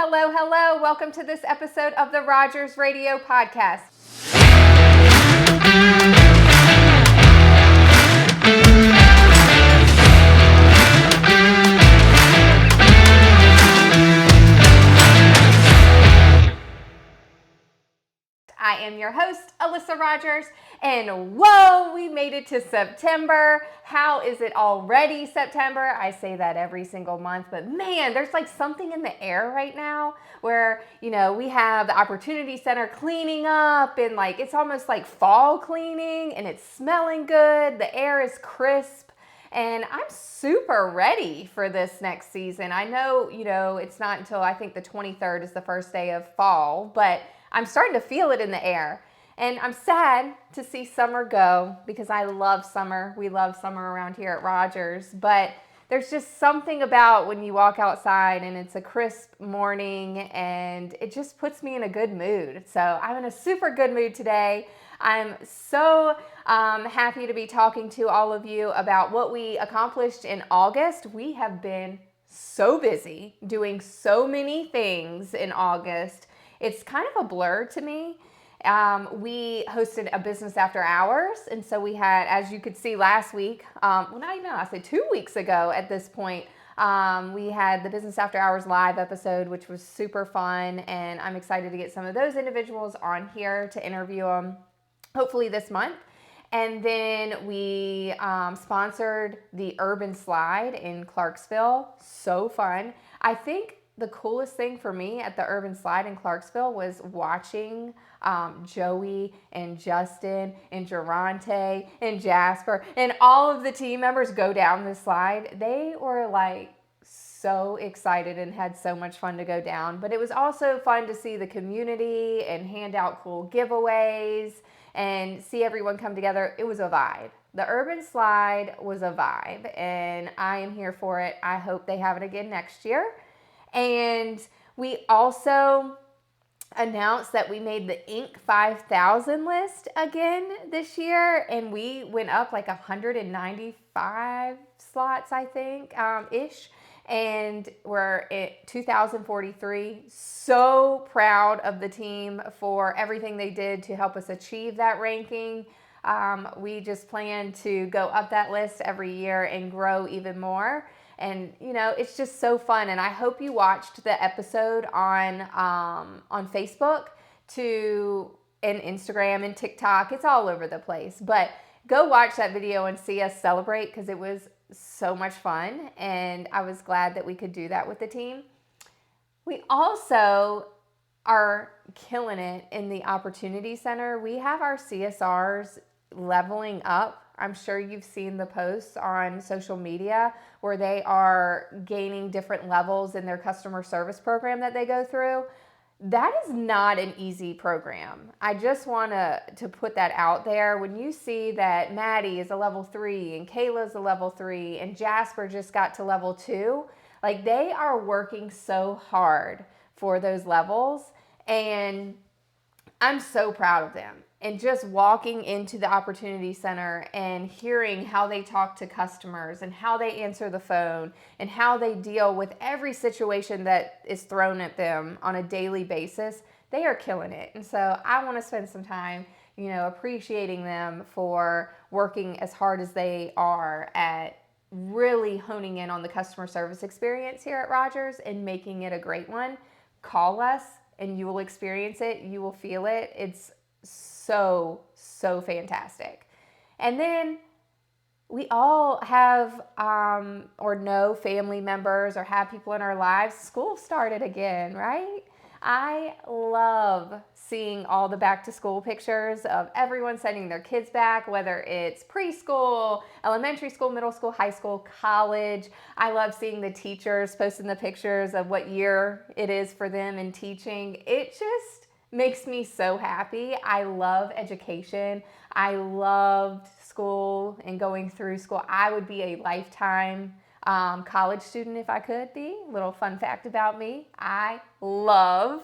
Hello, hello. Welcome to this episode of the Rogers Radio Podcast. I am your host, Alyssa Rogers, and whoa, we made it to September. How is it already September? I say that every single month, but man, there's like something in the air right now where, we have the Opportunity Center cleaning up and like it's almost like fall cleaning and it's smelling good. The air is crisp. And I'm super ready for this next season. I know, it's not until I think the 23rd is the first day of fall, but I'm starting to feel it in the air. And I'm sad to see summer go because I love summer. We love summer around here at Rogers. But there's just something about when you walk outside and it's a crisp morning and it just puts me in a good mood. So I'm in a super good mood today. I'm so happy to be talking to all of you about what we accomplished in August. We have been so busy doing so many things in August. It's kind of a blur to me. We hosted a business after hours. And so we had, as you could see last week, I say 2 weeks ago at this point, we had the Business After Hours live episode, which was super fun. And I'm excited to get some of those individuals on here to interview them, hopefully this month. And then we sponsored the Urban Slide in Clarksville. So fun. I think the coolest thing for me at the Urban Slide in Clarksville was watching Joey and Justin and Durante and Jasper and all of the team members go down the slide. They were like so excited and had so much fun to go down. But it was also fun to see the community and hand out cool giveaways and see everyone come together. It was a vibe. The Urban Slide was a vibe, and I am here for it. I hope they have it again next year. And we also announced that we made the Inc. 5000 list again this year, and we went up like 195 slots, I think, ish. And we're at 2043. So proud of the team for everything they did to help us achieve that ranking. We just plan to go up that list every year and grow even more. And, it's just so fun. And I hope you watched the episode on Facebook and Instagram and TikTok. It's all over the place. But go watch that video and see us celebrate because it was so much fun. And I was glad that we could do that with the team. We also are killing it in the Opportunity Center. We have our CSRs leveling up. I'm sure you've seen the posts on social media where they are gaining different levels in their customer service program that they go through. That is not an easy program. I just want to put that out there. When you see that Maddie is a level 3 and Kayla's a level 3 and Jasper just got to level 2, like they are working so hard for those levels, and I'm so proud of them. And just walking into the Opportunity Center and hearing how they talk to customers and how they answer the phone and how they deal with every situation that is thrown at them on a daily basis, they are killing it. And so I want to spend some time, appreciating them for working as hard as they are at really honing in on the customer service experience here at Rogers and making it a great one. Call us and you will experience it. You will feel it. It's so fantastic. And then we all have or know family members or have people in our lives. School started again, right? I love seeing all the back to school pictures of everyone sending their kids back, whether it's preschool, elementary school, middle school, high school, college. I love seeing the teachers posting the pictures of what year it is for them in teaching. It just makes me so happy. I love education. I loved school and going through school. I would be a lifetime college student if I could be. Little fun fact about me, I love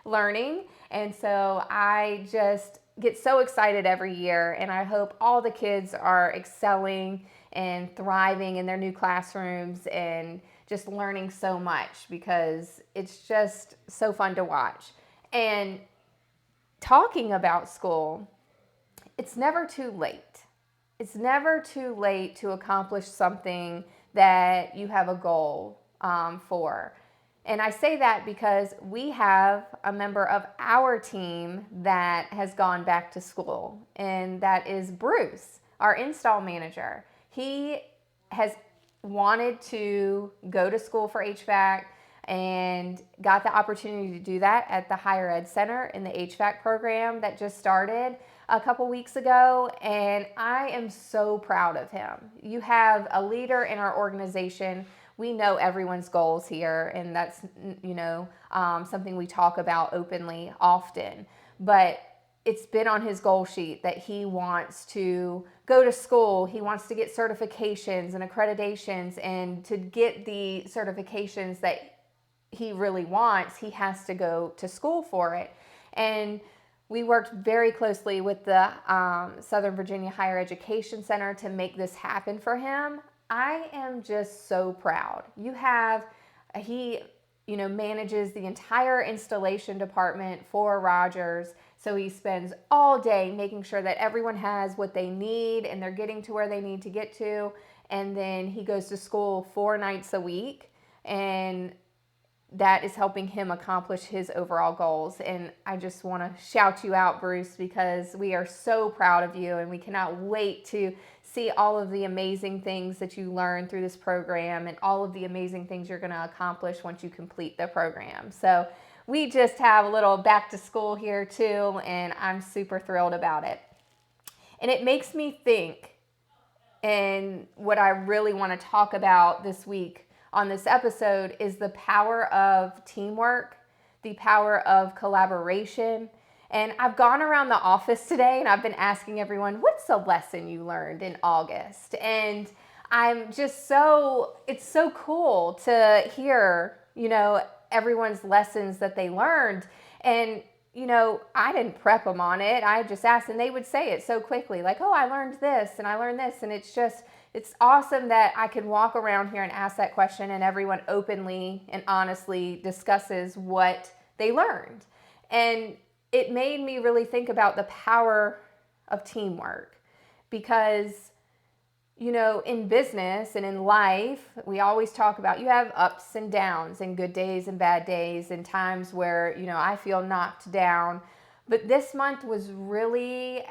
learning. And so I just get so excited every year, and I hope all the kids are excelling and thriving in their new classrooms and just learning so much because it's just so fun to watch. And talking about school, it's never too late. It's never too late to accomplish something that you have a goal for. And I say that because we have a member of our team that has gone back to school, and that is Bruce, our install manager. He has wanted to go to school for HVAC and got the opportunity to do that at the Higher Ed Center in the HVAC program that just started a couple weeks ago, and I am so proud of him. You have a leader in our organization. We know everyone's goals here, and that's, something we talk about openly often, but it's been on his goal sheet that he wants to go to school. He wants to get certifications and accreditations, and to get the certifications that he really wants, he has to go to school for it. And we worked very closely with the Southern Virginia Higher Education Center to make this happen for him. I am just so proud. He manages the entire installation department for Rogers. So he spends all day making sure that everyone has what they need and they're getting to where they need to get to. And then he goes to school 4 nights a week, and that is helping him accomplish his overall goals. And I just want to shout you out, Bruce, because we are so proud of you, and we cannot wait to see all of the amazing things that you learn through this program and all of the amazing things you're going to accomplish once you complete the program. So we just have a little back to school here too, and I'm super thrilled about it. And it makes me think, and what I really want to talk about this week on this episode is the power of teamwork, the power of collaboration. And I've gone around the office today and I've been asking everyone, what's a lesson you learned in August? And it's so cool to hear, everyone's lessons that they learned. And, I didn't prep them on it. I just asked, and they would say it so quickly, like, oh, I learned this and I learned this. And it's awesome that I can walk around here and ask that question, and everyone openly and honestly discusses what they learned. And it made me really think about the power of teamwork, because, in business and in life, we always talk about you have ups and downs and good days and bad days and times where, I feel knocked down. But this month was really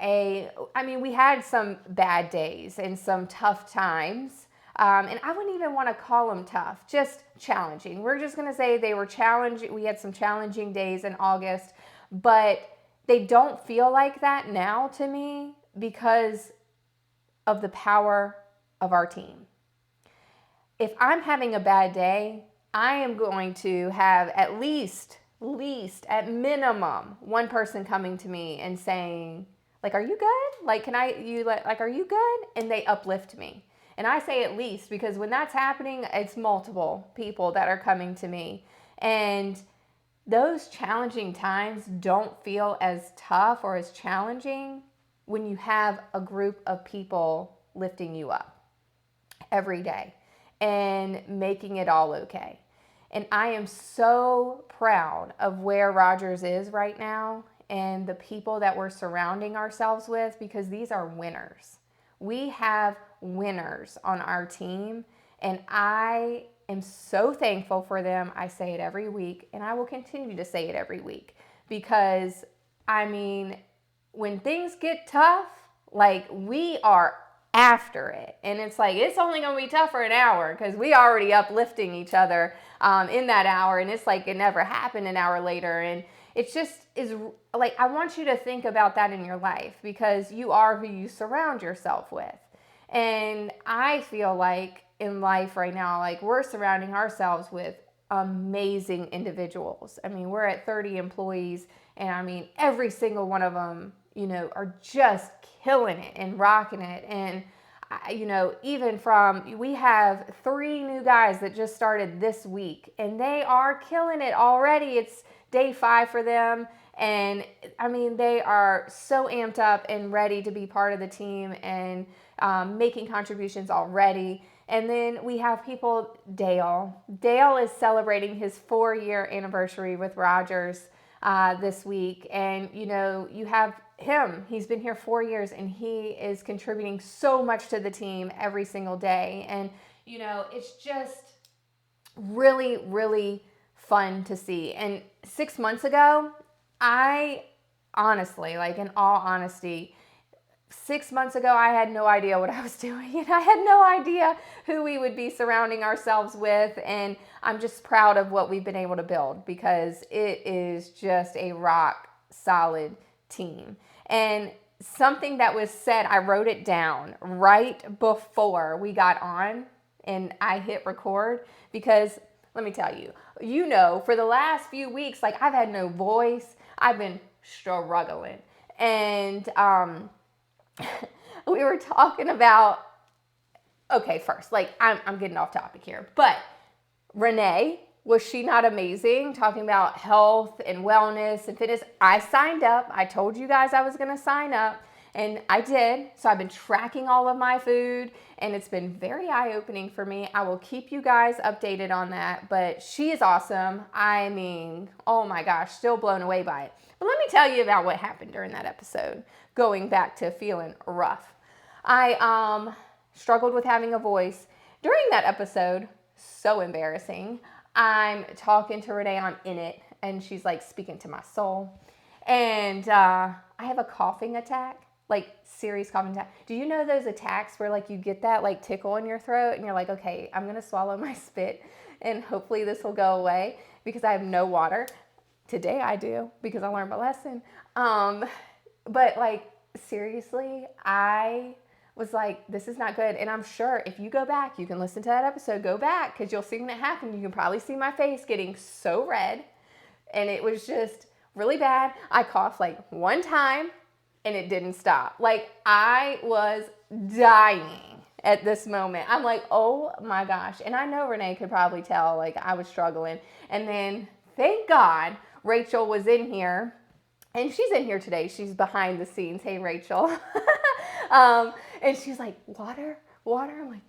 we had some bad days and some tough times. And I wouldn't even want to call them tough, just challenging. We're just going to say they were challenging. We had some challenging days in August, but they don't feel like that now to me because of the power of our team. If I'm having a bad day, I am going to have at least at minimum one person coming to me and saying, like, are you good? Like, are you good? And they uplift me. And I say at least because when that's happening, it's multiple people that are coming to me. And those challenging times don't feel as tough or as challenging when you have a group of people lifting you up every day and making it all okay. And I am so proud of where Rogers is right now and the people that we're surrounding ourselves with, because these are winners. We have winners on our team, and I am so thankful for them. I say it every week, and I will continue to say it every week, because when things get tough, like, we are after it. And it's like, it's only going to be tough for an hour because we already uplifting each other in that hour. And it's like it never happened an hour later. And it just is like, I want you to think about that in your life, because you are who you surround yourself with. And I feel like in life right now, like, we're surrounding ourselves with amazing individuals. We're at 30 employees, and every single one of them, are just killing it and rocking it. And, we have 3 new guys that just started this week, and they are killing it already. It's day 5 for them. And they are so amped up and ready to be part of the team and making contributions already. And then we have people, Dale. Dale is celebrating his 4-year anniversary with Rogers this week. And, you have him. He's been here 4 years, and he is contributing so much to the team every single day. And, it's just really, really fun to see. And 6 months ago, I honestly, in all honesty, 6 months ago, I had no idea what I was doing, and I had no idea who we would be surrounding ourselves with. And I'm just proud of what we've been able to build, because it is just a rock solid team. And something that was said, I wrote it down right before we got on and I hit record, because let me tell you, for the last few weeks, I've had no voice. I've been struggling. And we were talking about, okay, first, I'm getting off topic here, but Renee, was she not amazing? Talking about health and wellness and fitness. I signed up. I told you guys I was going to sign up, and I did. So I've been tracking all of my food, and it's been very eye-opening for me. I will keep you guys updated on that, but she is awesome. I mean, oh my gosh, still blown away by it. But let me tell you about what happened during that episode, going back to feeling rough. I struggled with having a voice. During that episode, so embarrassing, I'm talking to Renee, I'm in it, and she's speaking to my soul. And I have a coughing attack, serious coughing attack. Do you know those attacks where you get that tickle in your throat and you're like, okay, I'm going to swallow my spit and hopefully this will go away because I have no water. Today I do, because I learned my lesson. But seriously, I was this is not good. And I'm sure if you go back, you can listen to that episode, go back, because you'll see when it happened. You can probably see my face getting so red, and it was just really bad. I coughed one time and it didn't stop. I was dying at this moment. I'm oh my gosh. And I know Renee could probably tell I was struggling. And then thank God Rachel was in here, and she's in here today. She's behind the scenes. Hey, Rachel. And she's like, water? I'm like,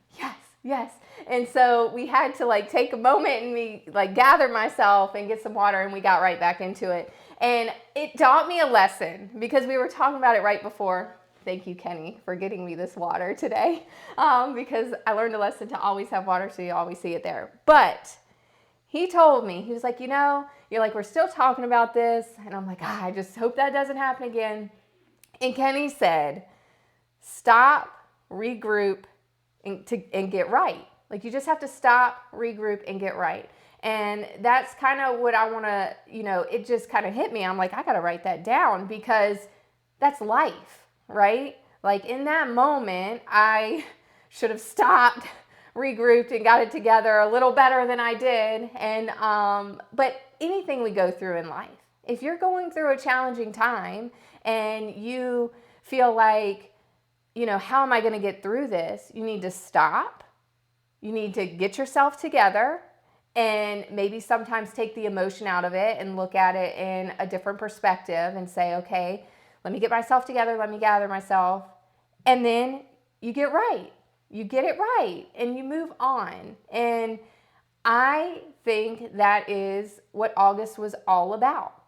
yes. And so we had to take a moment and me gather myself and get some water, and we got right back into it. And it taught me a lesson, because we were talking about it right before. Thank you, Kenny, for getting me this water today. Because I learned a lesson to always have water, so you always see it there. But he told me, he was like, you're we're still talking about this. And I'm like, I just hope that doesn't happen again. And Kenny said, stop, regroup, and get right. You just have to stop, regroup, and get right. And that's kind of what I want to, it just kind of hit me. I'm like, I got to write that down, because that's life, right? In that moment, I should have stopped, regrouped, and got it together a little better than I did. And, but anything we go through in life, if you're going through a challenging time and you feel how am I going to get through this? You need to stop. You need to get yourself together, and maybe sometimes take the emotion out of it and look at it in a different perspective and say, okay, let me get myself together. Let me gather myself. And then you get right. You get it right, and you move on. And I think that is what August was all about.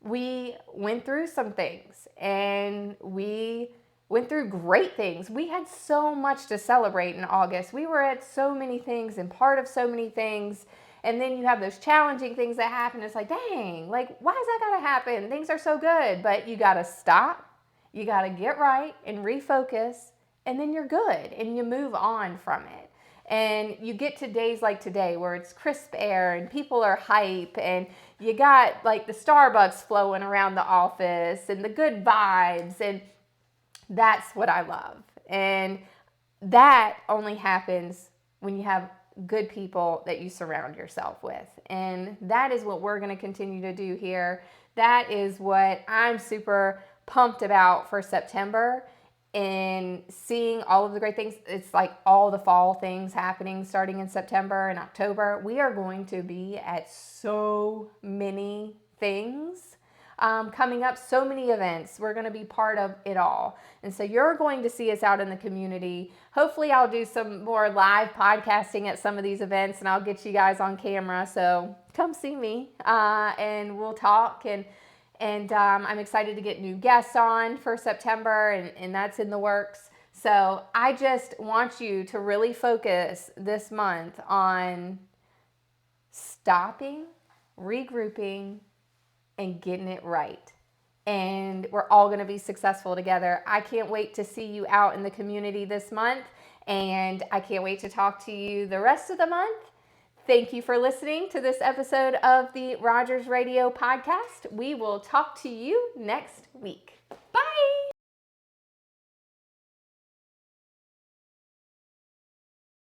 We went through some things, and we went through great things. We had so much to celebrate in August. We were at so many things and part of so many things. And then you have those challenging things that happen. It's dang, why is that gotta happen? Things are so good, but you gotta stop. You gotta get right and refocus, and then you're good and you move on from it. And you get to days like today where it's crisp air and people are hype, and you got the Starbucks flowing around the office and the good vibes, and that's what I love. And that only happens when you have good people that you surround yourself with. And that is what we're going to continue to do here. That is what I'm super pumped about for September, and seeing all of the great things. It's all the fall things happening starting in September and October. We are going to be at so many things. coming up, so many events. We're going to be part of it all. And so you're going to see us out in the community. Hopefully I'll do some more live podcasting at some of these events, and I'll get you guys on camera. So come see me, and we'll talk. And I'm excited to get new guests on for September, and that's in the works. So I just want you to really focus this month on stopping, regrouping, and getting it right. And we're all going to be successful together. I can't wait to see you out in the community this month, and I can't wait to talk to you the rest of the month. Thank you for listening to this episode of the Rogers Radio Podcast. We will talk to you next week.